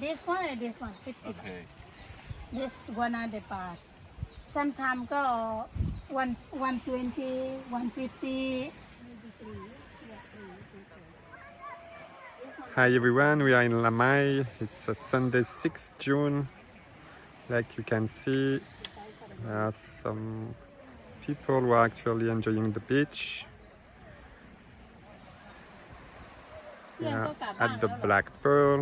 this one and this one 50 Okay. this 100 baht sometimes ก็ 120 150 maybe 3 yeah 3 Hi everyone, we are in Lamai. It's a Sunday 6th June. Like you can see, there are some people who are actually enjoying the beach. เพื่อน Yeah, ก็กลับบ้าน at แล้ the วเหรอ Black Pearl.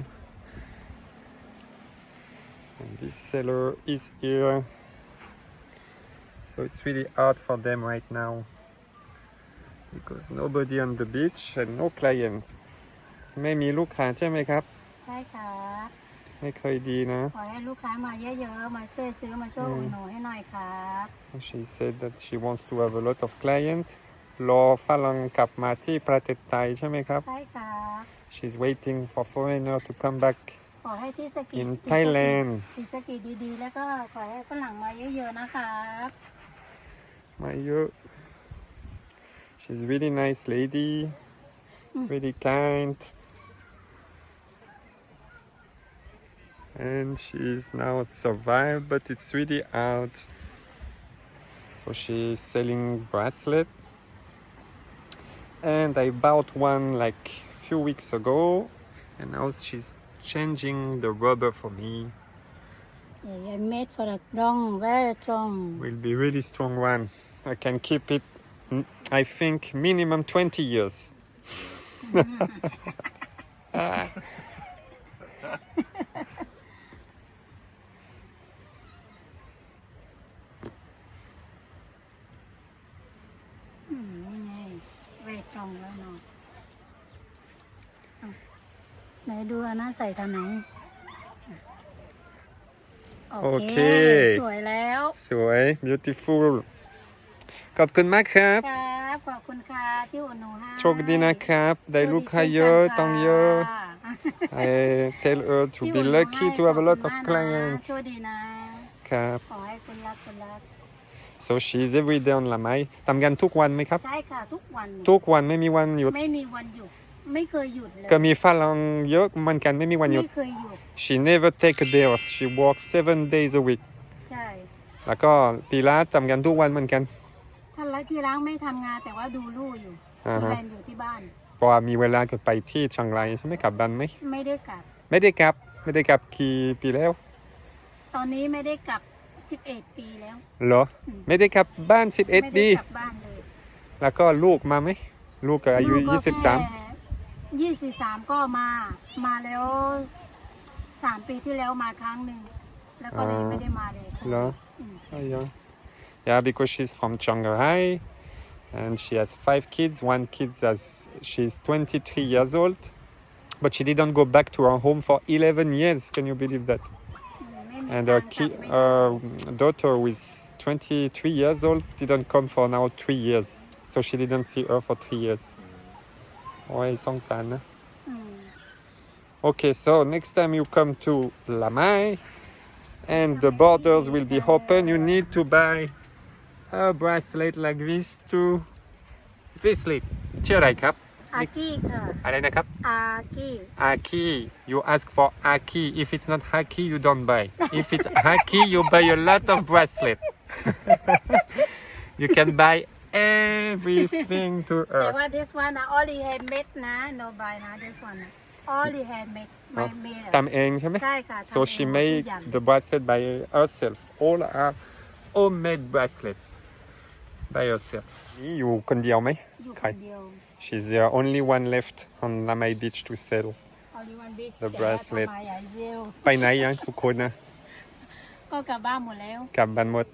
And this seller is here. So it's really hard for them right now because nobody on the beach and no clients. ไม่มีลูกค้าใช่ไหมครับ ใช่ค่ะ ไม่เคยดีนะ ขอให้ลูกค้ามาเยอะๆมาช่วยซื้อมาช่วยอุดหนุนให้หน่อยครับ She said that she wants to have a lot of clients. รอฝรั่งกลับมาที่ประเทศไทยใช่ไหมครับ ใช่ค่ะ She's waiting for foreigner to come back ขอให้ที่สกี in Thailand. ที่สกีดีๆแล้วก็ขอให้ฝรั่งมาเยอะๆนะครับ มาเยอะ She's really nice lady, really kind. And she's now survived, but it's really hard. So she's selling bracelet. And I bought one like a few weeks ago. And now she's changing the rubber for me. Yeah, made for a strong, very strong. Will be really strong one. I can keep it, I think, minimum 20 years. นี่ไง very strong แล้วเนาะอ่ะไหนดูอันนั้นใส่ทางไหนโอเค สวยแล้ว สวย beautiful ขอบคุณมากครับ ครับขอบคุณค่ะที่อุดหนุนให้ โชคดีนะครับ ได้ลูกค้าเยอะ ต้องเยอะ I tell her to ที่ be อุดหนุน lucky ให้ to have a lot ข of บคุณมากนะ clients โชคดีนะ ครับ ขอให้คุณรักคุณรัก so she's every day on Lamai ทำงานทุกวันไหมครับ ใช่ค่ะทุกวัน ทุกวันไม่มีวันหยุด ไม่มีวันหยุดไม่เคยหยุดเลย ก็มีฝรั่งเยอะเหมือนกันไม่มีวันหยุ ไม่ ด เคยหยุด she never take a day off she works 7 days a week ใช่ แล้วก็ปีละทำงานทุกวันเหมือนกัน ท่านรักที่รักไม่ทำงานแต่ว่าดูลูกอยู่ อ่า ดู ฮะ แลอยู่ที่บ้าน เพราะว่ามีเวลาก็ไปที่เชียงรายใช่ไหมกลับบ้านไหม ไม่ได้กลับ ไม่ได้กลับกี่ปีแล้ว ตอนนี้ไม่ได้กลับ 11 ปีแล้ว เหรอไม่ได้กลับบ้าน ไม่ 11 ได้ ปี กลับบ้านเลย แล้วก็ลูกมาไหมลูกก็อายุ ลูกก็แค่ 23 23 ก็มาแล้ว 3 ปีที่แล้วมาครั้งหนึ่งแล้วก็เลยไม่ได้มาเลย เหรอoh, yeah because she's from Chiang Rai and she has 5 kids one kid she's 23 years old but she didn't go back to her home for 11 years can you believe that ไม่มี and กา her รกลับไม่ได้ daughter who is 23 years old didn't come for now 3 years so she didn't see her for 3 years โอ้ยสงสารนะ อืม Okay, so next time you come to Lamai and the borders will be open, you need to buy a bracelet like this to bracelet. ชื่ออะไรครับ อากี้ค่ะ อะไรนะครับ อากี้ Aki. You ask for Aki. If it's not Aki, you don't buy. If it's Aki, you buy a lot of bracelet. You can buy everything to แต่ her. ว่า this one นะ only handmade นะ no buy นะ this one นะ only handmade ไม่เมด ทำเองใช่ไหม ใช่ค่ะ So ทำเอง she หมดทุ made กอย่าง the bracelet by herself. All are homemade bracelet by herself. นี่อยู่คนเดียวไหม อยู่ค ใคร นเดียว She's the only one left on Lamai Beach to sell. only one big The แต่ว่า bracelet ทำไมใหญ่เซล ไปไหนยังทุกคนนะ ก็กลับบ้านหมดแล้ว กลับบ้านหมด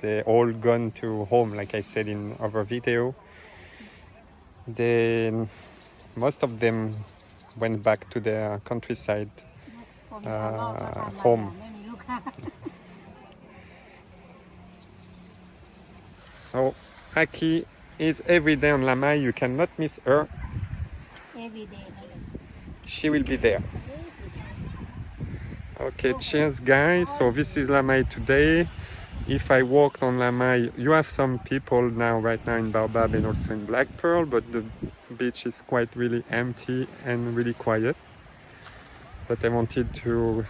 They all gone to home, like I said in our video. Then most of them went back to their countryside. ผมจะบอกว่าทำอะไร home ไม่มีลูกค้า So Aki is every day on Lamai. You cannot miss her. every day นั่นแหละ She will be there. Okay, cheers guys. So this is Lamai today. If I walked on Lamai, you have some people now right now in Baobab and also in Black Pearl, but the beach is quite really empty and really quiet. but I wanted to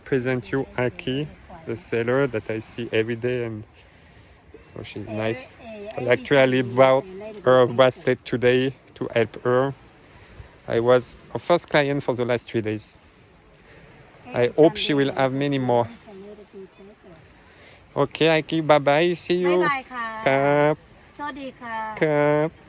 present you Aki, the seller that I see every day, and so she's nice. I actually bought her bracelet today to help her. I was her first client for the last 3 days. I hope she will have many more. Okay, Aki, bye bye. See บ๊าย you. บายค่ะ ครับ โชคดีค่ะ ครับ